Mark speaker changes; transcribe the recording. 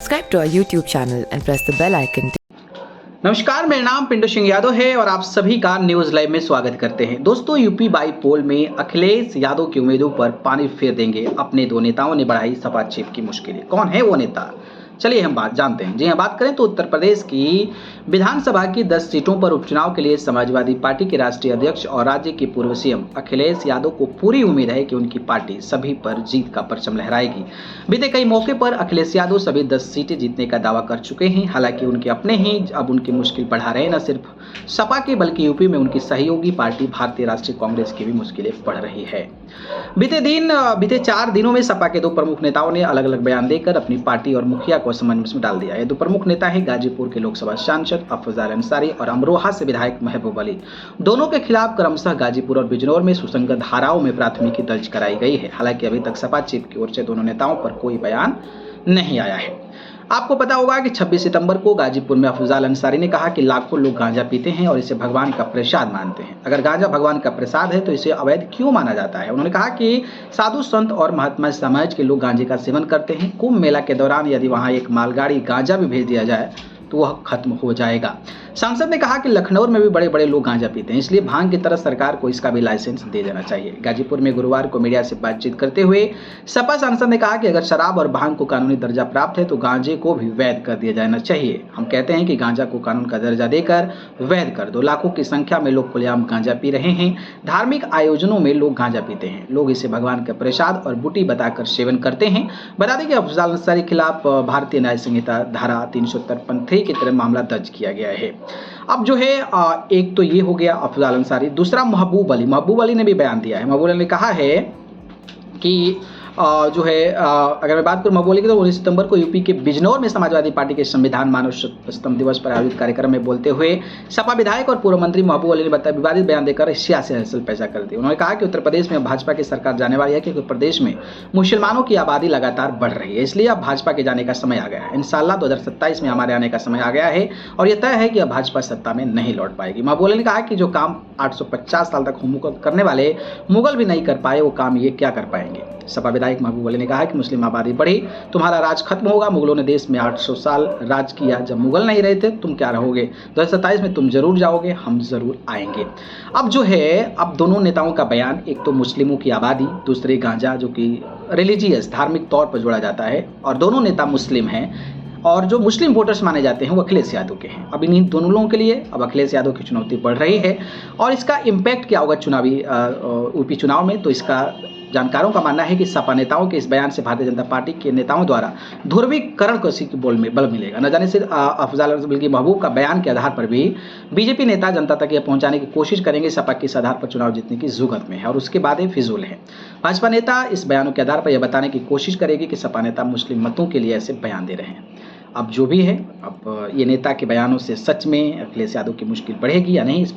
Speaker 1: Subscribe to our YouTube channel and press the bell icon.
Speaker 2: नमस्कार, मेरा नाम पिंटू सिंह यादव है और आप सभी का न्यूज लाइव में स्वागत करते हैं। दोस्तों, यूपी बाई पोल में अखिलेश यादव की उम्मीदों पर पानी फेर देंगे अपने दो नेताओं ने बढ़ाई सपा चीफ की मुश्किलें। कौन है वो नेता, चलिए हम बात जानते हैं। जी हाँ, बात करें तो उत्तर प्रदेश की विधानसभा की 10 सीटों पर उपचुनाव के लिए समाजवादी पार्टी के राष्ट्रीय अध्यक्ष और राज्य के पूर्व सीएम अखिलेश यादव को पूरी उम्मीद है कि उनकी पार्टी सभी पर जीत का परचम लहराएगी। बीते कई मौके पर अखिलेश यादव सभी 10 सीटें जीतने का दावा कर चुके हैं। हालांकि उनके अपने ही अब उनकी मुश्किल बढ़ा रहे हैं। न सिर्फ सपा की बल्कि यूपी में उनकी सहयोगी पार्टी भारतीय राष्ट्रीय कांग्रेस की भी मुश्किलें बढ़ रही है। बीते 4 दिनों में सपा के दो प्रमुख नेताओं ने अलग अलग बयान देकर अपनी पार्टी और मुखिया को असमंजस में डाल दिया है। दो प्रमुख नेता हैं गाजीपुर के लोकसभा सांसद अफजल अंसारी और अमरोहा से विधायक महबूब अली। दोनों के खिलाफ क्रमशः गाजीपुर और बिजनौर में सुसंगत धाराओं में प्राथमिकी दर्ज कराई गई है। हालांकि अभी तक सपा चीफ की ओर से दोनों नेताओं पर कोई बयान नहीं आया है। आपको पता होगा कि 26 सितंबर को गाजीपुर में अफजल अंसारी ने कहा कि लाखों लोग गांजा पीते हैं और इसे भगवान का प्रसाद मानते हैं। अगर गांजा भगवान का प्रसाद है तो इसे अवैध क्यों माना जाता है। उन्होंने कहा कि साधु संत और महात्मा समाज के लोग गांजे का सेवन करते हैं। कुंभ मेला के दौरान यदि वहां एक मालगाड़ी गांजा भी भेज दिया जाए तो वह खत्म हो जाएगा। सांसद ने कहा कि लखनऊ में भी बड़े बड़े लोग गांजा पीते हैं, इसलिए भांग की तरह सरकार को इसका भी लाइसेंस दे देना चाहिए। गाजीपुर में गुरुवार को मीडिया से बातचीत करते हुए सपा सांसद ने कहा कि अगर शराब और भांग को कानूनी दर्जा प्राप्त है तो गांजे को भी वैध कर दिया जाना चाहिए। हम कहते हैं कि गांजा को कानून का दर्जा देकर वैध कर दो। लाखों की संख्या में लोग खुलेआम गांजा पी रहे हैं। धार्मिक आयोजनों में लोग गांजा पीते हैं। लोग इसे भगवान का प्रसाद और बूटी बताकर सेवन करते हैं। बता दें कि अफजल अंसारी के खिलाफ भारतीय न्याय संहिता धारा 353 की तरह मामला दर्ज किया गया है। अब जो है एक तो ये हो गया अफजल अंसारी, दूसरा महबूब अली ने भी बयान दिया है। महबूब अली ने कहा है कि अगर मैं बात करूं महबूब अली की तो 19 सितंबर को यूपी के बिजनौर में समाजवादी पार्टी के संविधान मानव स्तंभ दिवस पर आयोजित कार्यक्रम में बोलते हुए सपा विधायक और पूर्व मंत्री महबूब अली ने बताया विवादित बयान देकर सियासी हलचल पैदा कर दी। उन्होंने कहा कि उत्तर प्रदेश में भाजपा की सरकार जाने वाली है क्योंकि प्रदेश में मुसलमानों की आबादी लगातार बढ़ रही है, इसलिए अब भाजपा के जाने का समय आ गया है। इंशाल्लाह 2027 में हमारे आने का समय आ गया है और यह तय है कि अब भाजपा सत्ता में नहीं लौट पाएगी। महबूब अली ने कहा कि जो काम 850 साल तक करने वाले मुगल भी नहीं कर पाए वो काम ये क्या कर पाएंगे। सपा विधायक महबूब अली ने कहा कि मुस्लिम आबादी बढ़ी, तुम्हारा राज खत्म होगा। मुगलों ने देश में 800 साल राज किया, जब मुगल नहीं रहे थे तुम क्या रहोगे। 2027 में तुम जरूर जाओगे, हम जरूर आएंगे। अब दोनों नेताओं का बयान, एक तो मुस्लिमों की आबादी, दूसरे गांजा जो कि रिलीजियस धार्मिक तौर पर जोड़ा जाता है और दोनों नेता मुस्लिम हैं और जो मुस्लिम वोटर्स माने जाते हैं वो अखिलेश यादव के हैं। अब इन दोनों लोगों के लिए अब अखिलेश यादव की चुनौती बढ़ रही है और इसका इम्पैक्ट क्या होगा यूपी चुनाव में, तो इसका जानकारों का मानना है कि सपा नेताओं के इस बयान से भारतीय जनता पार्टी के नेताओं द्वारा ध्रुवीकरण को के बोल में बल मिलेगा। न जाने से अफजल बल्कि महबूब का बयान के आधार पर भी बीजेपी नेता जनता तक यह पहुंचाने की कोशिश करेंगे सपा के इस आधार पर चुनाव जीतने की जुगत में है और उसके बाद ये फिजूल है। भाजपा नेता इस बयानों के आधार पर यह बताने की कोशिश करेगी कि सपा नेता मुस्लिम मतों के लिए ऐसे बयान दे रहे हैं। अब जो भी है, अब ये नेता के बयानों से सच में अखिलेश यादव की मुश्किल बढ़ेगी या नहीं, इस पर